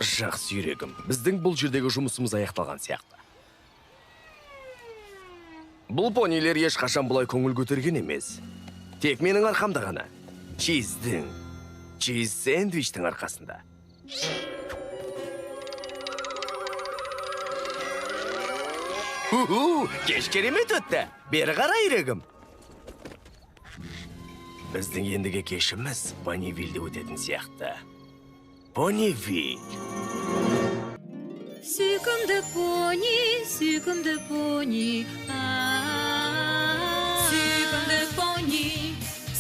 Жақсы үйрегім, біздің бұл жердегі жұмысымыз аяқталған сияқты. Бұл понилер ешқашан бұлай көңіл көтерген емес. Тек менің арқамда ғана. Чиз сэндвичтің арқасында. Кеш керемет өтті. Бері қара үйрегім. Біздің ендігі кешіміз Понивилльде өтетін сияқты. Понивиль. Сүйкімді пони, сүйкімді пони.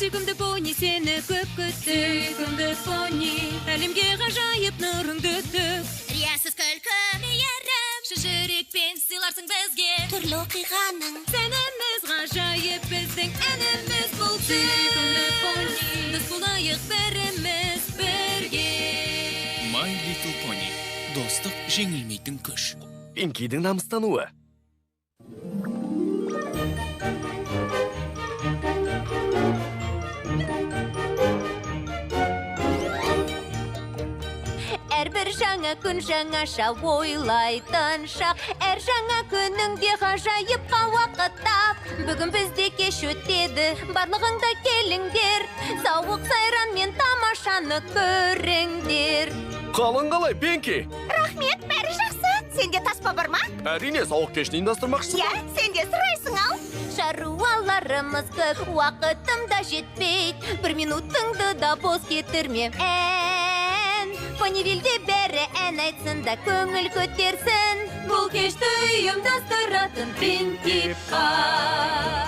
Сүйкімді пони, сені көп күтті. Сүйкімді пони, әлемге ғажайып нұрыңды төк. Риясыз күлкі мейірім, жүрекпен сыйларсың бізге. түрлі оқиғаның Сәніміз ғажайып, біздің әніміз бұл. Сүйкімді пони, біз болайық бәріміз бірге. My Little Pony. Достық жеңілмейтін күш. Пинкидің намыстануы. Әрбір жаңа күн жаңаша ойлайтын шақ. Әр жаңа күніңде ғажайыпқа уақыт тап. Бүгін бізде кеш өтеді, барлығыңда келіңдер. Сауық сайранмен тамашаны көріңдер. Қалың қалай, Пинки? Рахмет, бәрі жақсы. Сенде таспа бар ма? Әрине, сауық кешін ұйымдастырмақшысың. Иә, сенде сұрайсың ау. Шаруаларымыз көп, уақытым да жетпейді. Бір минутыңды да бос кетірме. Понивилльде бәрі ән айтсын да көңіл көтерсін. Бұл кешті ұйымдастыратын Пинки Пай.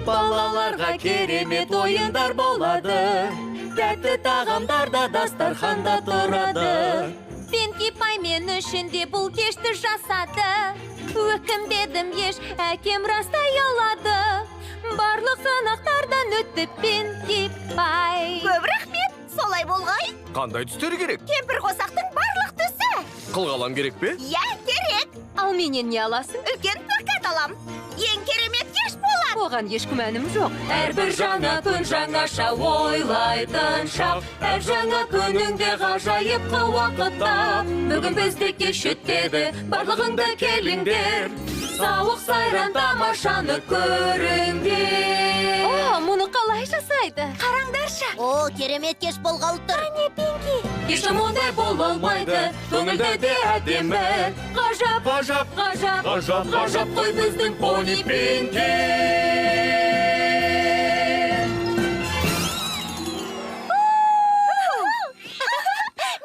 Балаларға керемет ойындар болады. Тәтті тағамдарда дастарханда тұрады. Пинки Пай мен үшін де бұл кешті жасады. Өкінбедім еш, әкем растай алады. Барлық сынақтардан өтті Пинки Пай. Көп рахмет, солай болғай. Қандай түстер керек? Кемпір қосақтың барлық түсі. Қылғалам керек пе? Иә, керек. Ал менен не аласың? Үлкен плакат алам. Ең керемет кеш болады. Оған еш күмәнім жоқ. Әрбір жаңа күн жаңаша ойлайтын шақ. Әр жаңа күніңде ғажайыпқа уақыт тап. Бүгін бізде кеш өтеді, барлығыңда келіңдер. Сауық сайран тамашаны көріңдер. О, мұны қалай жасайды? Қараңдаршы. О, керемет кеш болғалы тұр. Әне, Пинки. Ешкім ондай бола алмайды, көңілді де әдемі. Ғажап, Ғажап, ғажап, ғажап, ғажап қой біздің пони Пинки.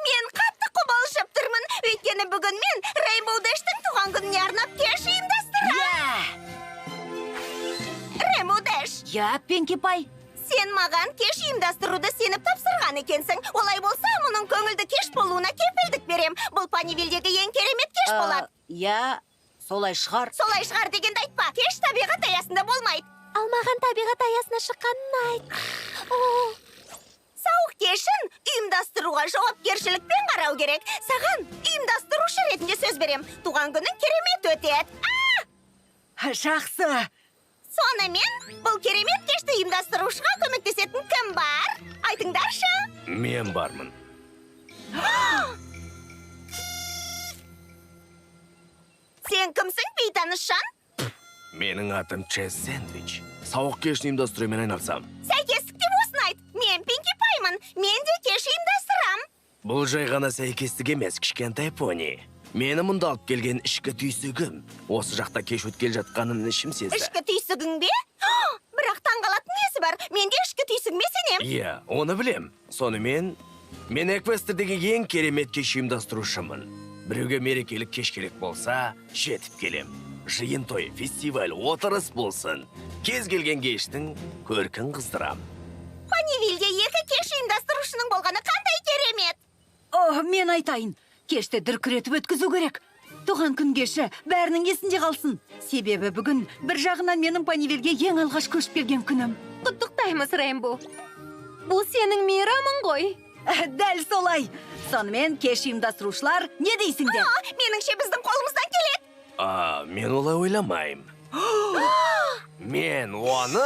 Мен қатты қобалжып тұрмын. Өйткені бүгін мен Рейнбоу Дэштің туған күніне арнап кеш ұйымдастырамын. Рейнбоу Дэш, Я, Пинки Пай. сен маған кеш ұйымдастыруды сеніп тапсырған екенсің. Олай болса, мұның көңілді кеш болуына кепілдік берем. Бұл Понивилльдегі ең керемет кеш болады. Я, солай шығар. Солай шығар дегенді айтпа. Кеш табиғат аясында болмайды. Ал маған табиғат аясына шыққанын айт. Сауық кешін ұйымдастыруға жауапкершілікпен қарау керек. Саған ұйымдастырушы ретінде сөз берем. Туған күнің керемет өтеді. Жақсы. Сонымен, бұл керемет кешті ұйымдастырушыға көмектесетін кім бар? Айтыңдаршы. Мен бармын. Сен кімсің, бейтанысжан? Менің атым Чиз Сэндвич. Сауық кешін ұйымдастырумен айналсам. Сәйкестік деп осын айт. Мен Пинки Паймын. Мен де кеш ұйымдастырам. Бұл жай ғана сәйкестік емес, кішкентай пони. Мені мұнда алып келген ішкі түйсігім. Осы жақта кеш өткел жатқанын ішім сезді. Ішкі түйсігің бе? Бірақ таңғалатын несі бар? Мен де ішкі түйсігіме сенем. Иә, оны білем. Сонымен, мен Эквестрдегі ең керемет кеш ұйымдастырушымын. Біреуге мерекелік кеш керек болса, жетіп келем. Жиын той, фестиваль, отырыс болсын. Кез келген кештің көркін қыздырам. Понивилльде екі кеш ұйымдастырушының болғаны қандай керемет. О, мен айтайын. Кешті дүркіретіп өткізу керек. Туған күн кеші бәрінің есінде қалсын. Себебі бүгін бір жағынан менің Понивилльге ең алғаш көшіп келген күнім. Құттықтаймыз, Рейнбоу. Бұл сенің мейрамың ғой. Дәл солай. Сонымен кеш ұйымдастырушылар не дейсіңдер? Меніңше біздің қолымыздан келеді. Мен олай ойламайым. Мен оны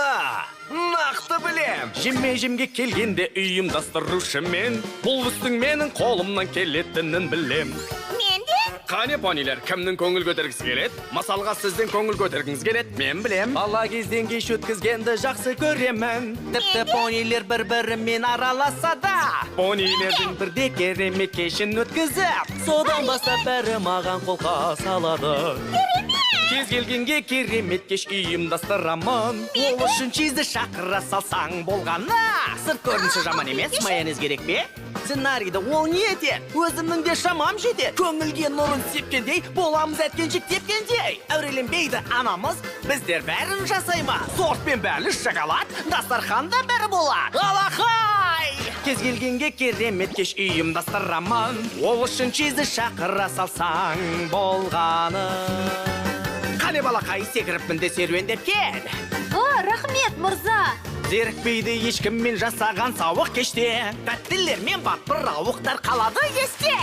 нақты білем. Жеме-жемге келгенде ұйымдастырушы мен. Бұл істің менің қолымнан келетінін білем. Мен де? Қане понилер, кімнің көңіл көтергісі келет? Масалға сіздің көңіл көтергіңіз келет, мен білем. Бала кезден кеш өткізгенді жақсы көремін. Тіпті понилер бір-бірімен араласа да. Понилердің бірде керемет кешін өткізіп, содан бастап бәрі маған қолқа салады. Кез келгенге керемет кеш ұйымдастырамын. Ол үшін чизді шақыра салсаң болғаны. Сырт көрінісі жаман емес, майонез керек бе? Сценарийді ол не етер? Өзімнің де шамам жетер. Көңілге нұрын сепкендей, боламыз әткеншік тепкендей. Әуреленбейді анамыз, біздер бәрін жасаймыз. Сорт пен бәліш шоколад, дастарханда бәрі болады. Алақай! Кез келгенге керемет кеш ұйымдастырамын. Ол үшін чизді шақыра салсаң болғаны. Қане балақай, секіріп мінді серуендеп кел. Рахмет, мырза. Зерікпейді ешкіммен жасаған сауық кеште. Тәттілермен бапыр ауықтар қалады есте.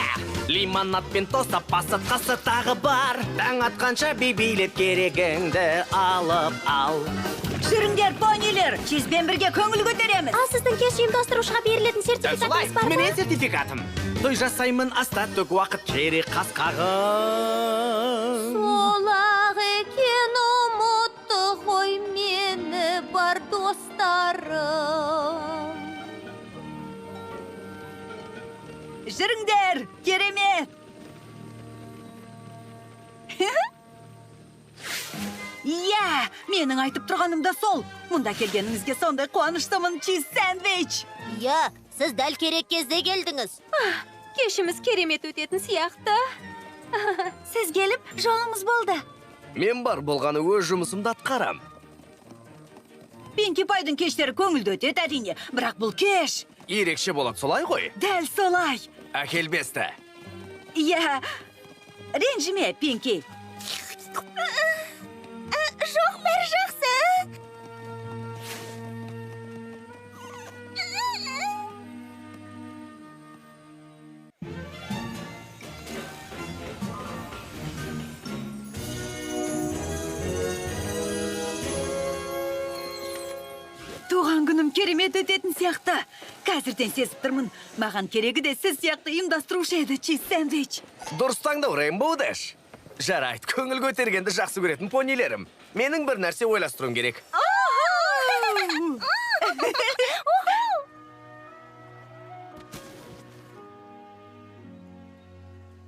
Лимонад пен тоста пасытқасы тағы бар. Таң атқанша бейбейлет керегіңді алып ал. Жүріңдер, понилер, чизбен бірге көңіл көтереміз. Ал сіздің кеш ұйымдастырушыға берілетін сертификатыңыз бар ма? Міне сертификатым. Той жасаймын, аста төк уақыт керек қасқағы. Солақ екен ұмытты ғой мені бар достарым. Жүріңдер, керемет. Иә, менің айтып тұрғаным да сол. Мұнда келгеніңізге сондай қуаныштымын, чиз сэндвич. Иә, сіз дәл керек кезде келдіңіз. Кешіміз керемет өтетін сияқты. Сіз келіп, жолыңыз болды. Мен бар болғаны өз жұмысымды атқарам. Пинки Пайдың кештері көңілді өтеді әрине, бірақ бұл кеш. Ерекше болады солай ғой? Дәл солай. Әкелбесті. Иә, ренжіме, Пинки. Жоқ, бәрі жақсы. Туған күнім керемет өтетін сияқты. Қазірден сезіп тұрмын. Маған керегі де сіз сияқты ұйымдастырушы еді, чиз сэндвич. Дұрыс таңдау, Рейнбоу Дэш. Жарайды, көңіл көтергенді жақсы көретін понилерім. Менің бір нәрсе ойластыруым керек.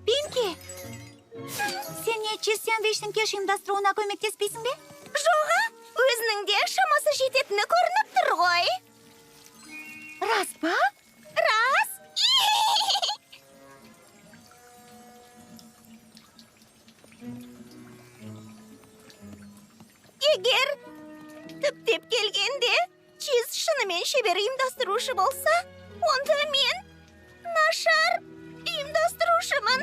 Пинки, сен не чиз сэндвичтің кеш ұйымдастыруына көмектеспейсің бе? Жоға, өзінің де шамасы жететіні көрініп тұр ғой. Рас па? Рас. Егер түптеп келгенде чиз шынымен шебер ұйымдастырушы болса, онда мен нашар ұйымдастырушымын.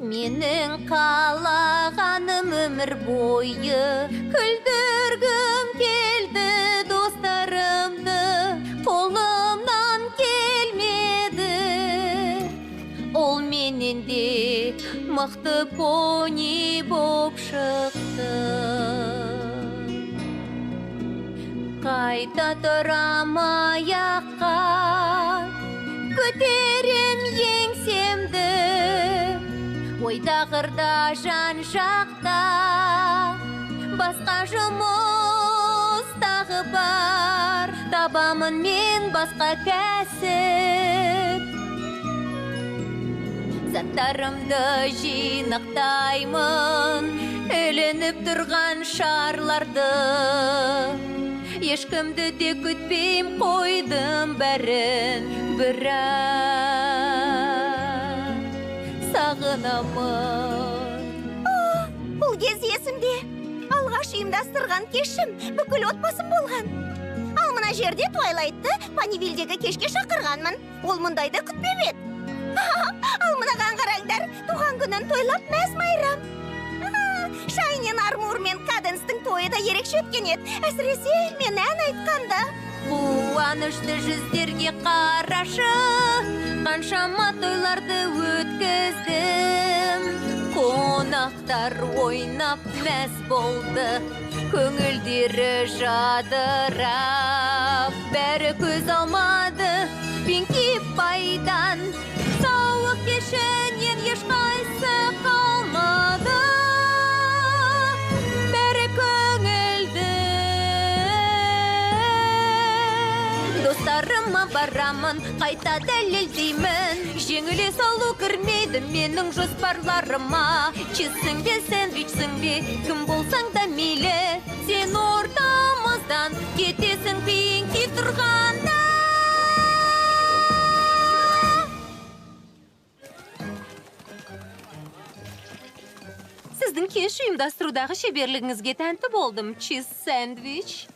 Менің қалағаным өмір бойы күлдіргім келді достарымды, қолымнан келмеді. Ол менен де мықты пони боп шықты. Қайта тұрам аяққа, көтерем еңсемді. Ойдағырда жан жақта, басқа жұмыс тағы бар. Табамын мен басқа кәсіп. Заттарымды жинақтаймын, ілініп тұрған шарларды. Ешкімді де күтпейм, қойдым бәрін бірақ. Сағынамын. Бұл кез есімде. Алғаш ұйымдастырған кешім бүкіл отбасым болған. Ал мына жерде Твайлайтты Панивилдегі кешке шақырғанмын. Ол мұндайды күтпеп еді. Ал мынаған қараңдар, туған күнін тойлап мәз майрам. Шайнен Армур мен Каденстің тойы да ерекше өткен еді. Әсіресе мен ән айтқанда. Қуанышты жүздерге қарашы, қаншама тойларды өткіздім. Қонақтар ойнап мәз болды, көңілдері жадырап. Бәрі көз алмады Пинки Пайдан, сауық кешінен ешқайсы қалмады. Бәрі көңілді. Достарыма барамын, қайта дәлелдеймін. Жеңіле салу кірмейді менің жоспарларыма. Чизсің бе, сэндвичсің бе, кім болсаң да мейлі. Сен ортамыздан кетесің Пинки тұрғанда. Сіздің кеш ұйымдастырудағы шеберлігіңізге тәнті болдым, чиз сэндвич.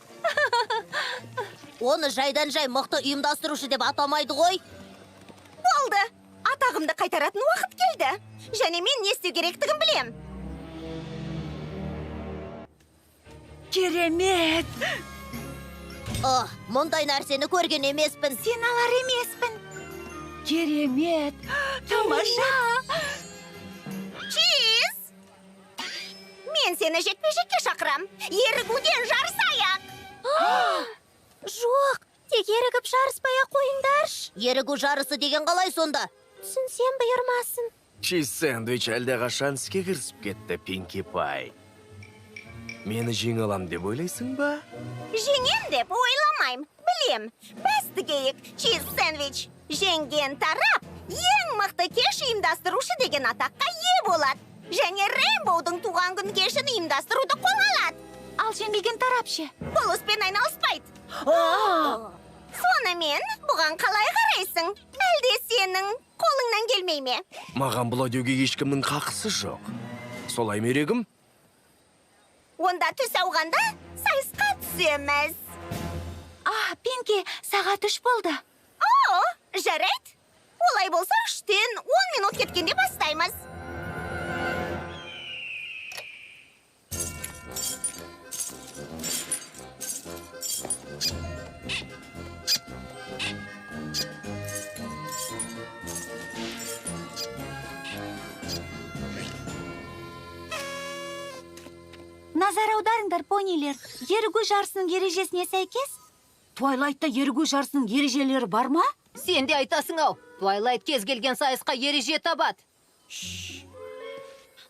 Оны жайдан-жай мықты ұйымдастырушы деп атамайды ғой. Болды. Атағымды қайтаратын уақыт келді. Және мен не істеу керектігін білем. Керемет! Мұндай нәрсені көрген емеспін. Сен алар емеспін. Керемет! Тамаша! Чиз! Мен сені жекпе-жекке шақырам. Ерігуден жарысайық. Жоқ, тек ерігіп жарыспай-ақ қойыңдарш. Ерігу жарысы деген қалай сонда? Түсінсем бұйырмасын. Чиз сэндвич әлдеқашан іске кірісіп кетті, Пинки Пай. Мені жеңе алам деп ойлайсың ба? Жеңем деп ойламайм. Білем, бәс тігейік, чиз сэндвич. Жеңген тарап, ең мықты кеш ұйымдастырушы деген атаққа ие болады. Және Рейнбоудың туған күн кешін ұйымдастыруды қолға алады. Ал жеңілген тарап ше? Бұл іспен айналыспайды. Сонымен, бұған қалай қарайсың? Әлде сенің қолыңнан келмей ме? Маған бұлай деуге ешкімнің қақысы жоқ. Солай мерегім? Онда түс ауғанда сайысқа түсеміз. Пинки, сағат 3 болды. Жарайды. Олай болса 3-тен 10 минут кеткенде бастаймыз. Назар аударыңдар, понилер. Ерігу жарысының ережесіне сәйкес? Туайлайтта ерігу жарысының ережелері бар ма? Сен де айтасың ау, Туайлайт кез келген сайысқа ереже табады.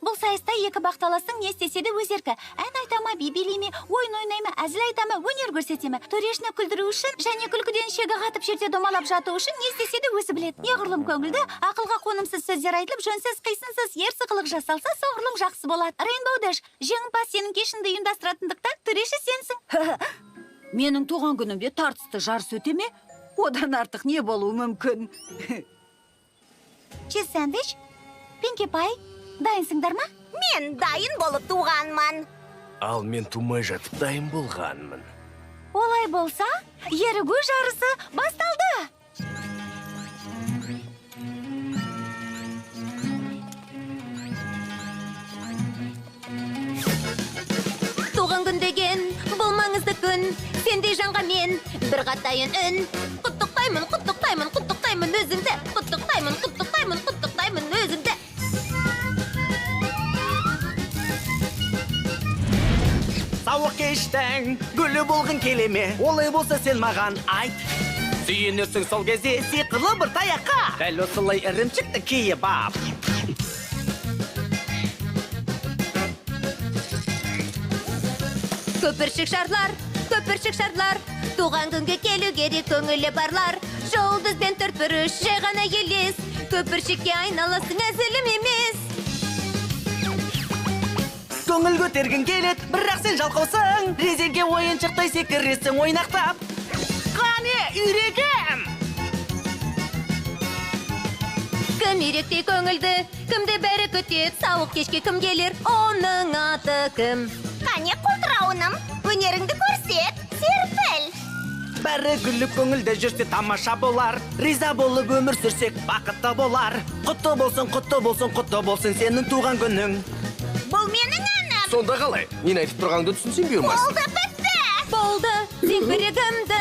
Бұл сайыста екі бақталасың не істесе де өз еркі. Ән айтама, би билейме, ойын ойнайма, әзіл айтама, өнер көрсетеме. Төрешіні күлдіру үшін және күлкіден шегі қатып жерде домалап жату үшін не істесе де өзі біледі. Неғұрлым көңілді, ақылға қонымсыз сөздер айтылып, жөнсіз қисынсыз ерсі қылық жасалса, соғұрлым жақсы болады. Рейнбоу Дэш, жеңімпаз сенің кешіңді ұйымдастыратындықтан төреші сенсің. Менің туған күнімде тартысты жарыс өте ме? Одан артық не болуы мүмкін? Чиз сэндвич, Пинки Пай, дайынсыңдар ма? Мен дайын болып туғанмын. Ал мен тумай жатып дайын болғанмын. Олай болса, ерігу жарысы басталды. Туған күн деген бұл маңызды күн. Сендей жанға мен бір қатайын үн. Құттықтаймын, құттықтаймын, құттықтаймын өзіңді. Құттықтаймын, құттықтаймын, құттықтаймын өзіңді. Сауық кештің гүлі болғын келеме, олай болса сен маған айт. Сүйінерсің сол кезде сиқырлы бір таяққа, дәл осылай ірімшікті киіп ап. Көпіршік шарлар, туған күнге келу керек көңілі барлар. Жұлдызбен төрт бір үш жай ғана елес, көпіршікке айналасың әзілім емес. Көңіл көтергін келет, бірақ сен жалқаусың. Резерге ойыншықтай секіресің ойнақтап. Қане, үйрегім! Кім үйректей көңілді, кімді бәрі күтет, сауық кешке кім келер, оның аты кім? Қане құлтырауыным, өнеріңді көрсет, серпіл. Бәрі гүліп көңілді жүрсе тамаша болар. Риза болып өмір сүрсек бақытты болар. Құтты болсын, құтты болсын, құтты болсын сенің туған күнің. Бұл менің әнім. Сонда қалай? Мен айтып тұрғанды түсінсең бұйырмас. Болды, бітті! Болды, сен бірігімді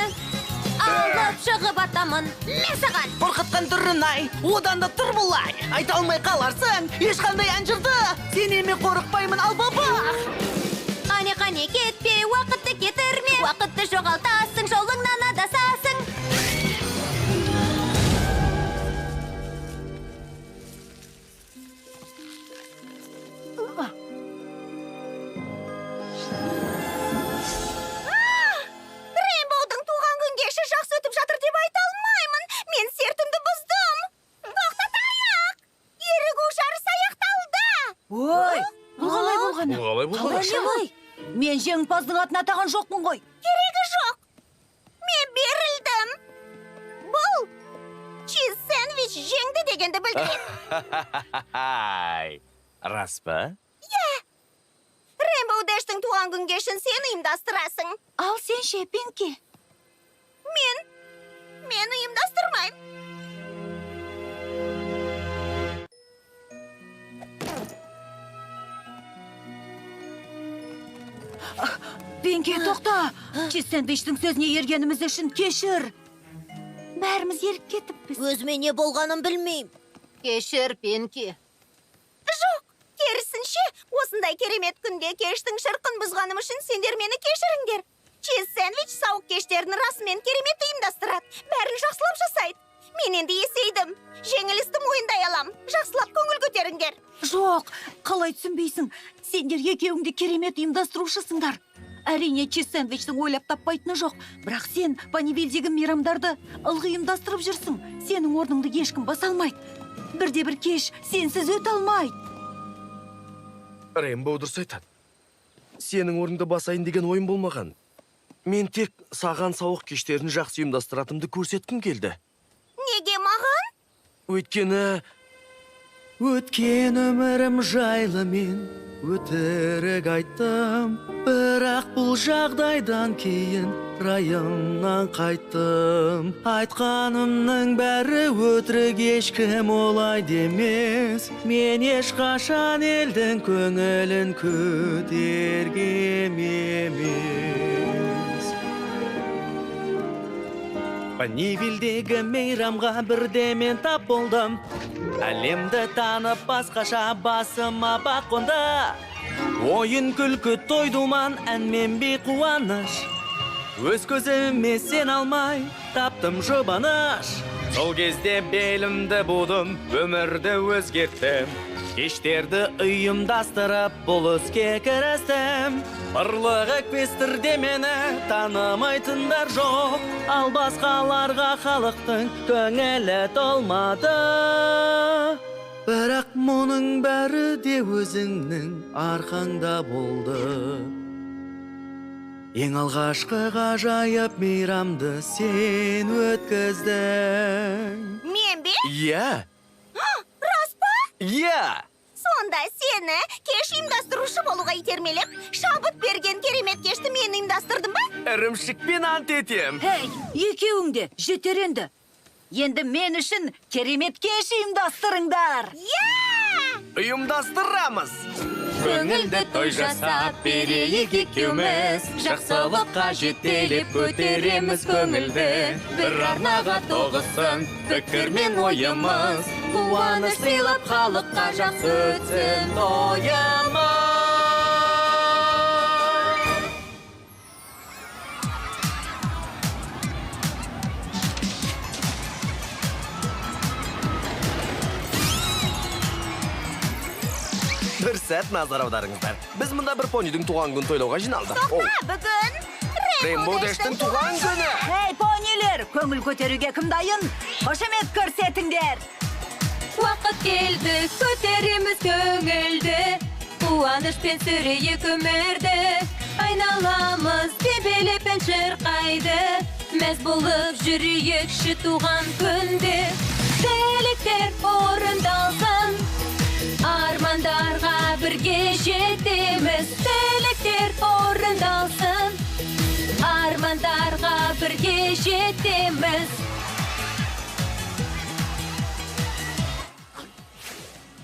алып шығып атамын мен саған. Қорқытқан түрін ай, одан да тұр бұлай. Айта алмай қаларсың, ешқандай ән жырды. Сен еме қорықпаймын, ал бабақ. Қане кетпе, уақытты кетірме. Уақытты жоғалтасың, жолыңнан адасасың. Рейнбоудың туған күн кеші жақсы өтіп жатыр деп айта алмаймын. Мен сертімді бұздым. Тоқтатайық! Ерігу жарысы аяқталды. Ой, бұл қалай болғаны? Қалай болғаны? Мен жеңімпаздың атын атаған жоқпын ғой. Керегі жоқ. Мен берілдім. Бұл чиз сэндвич жеңді дегенді білдіреді. Рас па? Рейнбоу Дэштің туған күн кешін сен ұйымдастырасың. Ал сен ше, Пинки. Мен ұйымдастырмайм. Пинки, тоқта. Чиз сэндвичтің сөзіне ергеніміз үшін кешір. Бәріміз еріп кетіппіз. Өзіме не болғанын білмейм. Кешір, Пинки. Жоқ, керісінше, осындай керемет күнде кештің шырқын бұзғаным үшін сендер мені кешіріңдер. Чиз сэндвич сауық кештерін расымен керемет ұйымдастырады. Бәрін жақсылап жасайды. Мен енді есейдім. Жеңілісті мойындай алам. Жақсылап көңіл көтеріңдер. Жоқ, қалай түсінбейсің? Сендер екеуіңде керемет ұйымдастырушысыңдар. Әрине, чиз сэндвичтің ойлап таппайтыны жоқ. Бірақ сен Панивилдегі мейрамдарды ылғи ұйымдастырып жүрсің. Сенің орныңды ешкім баса алмайды. Бірде-бір кеш сенсіз өте алмайды. Рейнбоу дұрыс айтады. Сенің орныңды басайын деген ойым болмаған. Мен тек саған сауық кештерін жақсы ұйымдастыратымды көрсеткім келді. Неге маған? Өйткені Өткен өмірім жайлы мен өтірік айттым. Бірақ бұл жағдайдан кейін райымнан қайттым. Айтқанымның бәрі өтірік, ешкім олай демес. Мен ешқашан елдің көңілін көтергем емес. Панивилдегі мейрамға бірде мен тап болдым. Әлемді танып басқаша басыма бақ қонды. Ойын күлкі той думан, ән мен бей қуаныш. Өз көзіме сен алмай таптым жұбаныш. Сол кезде белімді будым, өмірді өзгерттім. Кештерді ұйымдастырып бұл іске кірістім. Барлығы квестерде мені танымайтындар жоқ. Ал басқаларға халықтың көңілі толмады. Бірақ мұның бәрі де өзіңнің арқаңда болды. Ең алғашқы ғажайып мейрамды сен өткіздің. Мен бе? Иә. Рас па? Иә. Сонда сені кеш ұйымдастырушы болуға итермелеп, шабыт берген керемет кешті мен ұйымдастырдым ба? Ірімшікпен ант етем. Хей, екеуің де жетер енді. Енді мен үшін керемет кеш ұйымдастырыңдар. Ұйымдастырамыз. Көңілді той жасап берейік екеуміз. Жақсылыққа жетелеп көтереміз көңілді. Бір арнаға тоғысын пікір мен ойымыз. Қуаныш сыйлап халыққа жақсы өтсін тойымыз. Бір сәт назар аударыңыздар. Біз мұнда бір понидің туған күн тойлауға жиналдық. Бүгін Рейнбоу Дэштің туған күні. Хей, понилер, көңіл көтеруге кім дайын? Қошемет көрсетіңдер. Уақыт келді, көтереміз көңілді. Қуанышпен сүрейік өмірді. Айналамыз тебелепен шырқайды. Мәз болып жүрейікші туған күнде. Тілектер орындалсын. Армандарға бірге жетеміз. Тілектер орындалсын. Армандарға бірге жетеміз.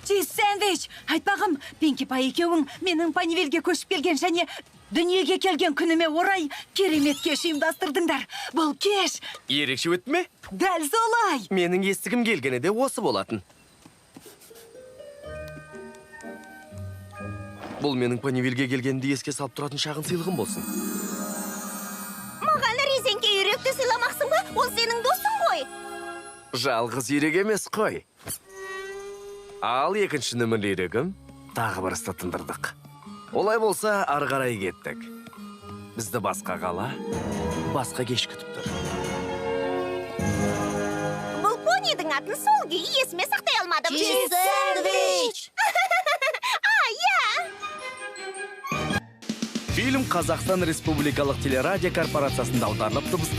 Чиз Сэндвич, айтпағым, Пинки Пай екеуің менің Панивилге көшіп келген және дүниеге келген күніме орай керемет кеш ұйымдастырдыңдар. Бұл кеш Ерекше өтті ме? дәл солай. Менің естігім келгені де осы болатын. Бұл менің Панивилге келгенді еске салып тұратын шағын сыйлығым болсын. Маған резеңке үйректі сыйламақсың ба? Ол сенің досың ғой. Жалғыз үйрек емес қой. Ал екінші нөмірлі үйрегім тағы бір істі тындырдық. Олай болса, ары қарай кеттік. Бізді басқа қала, басқа кеш күтіп тұр. Бұл понидің атын сол күйі есіме сақтай алмадым. Сэндвич! Фильм Қазақстан Республикалық телерадио корпорациясында аударылып дыбысталды.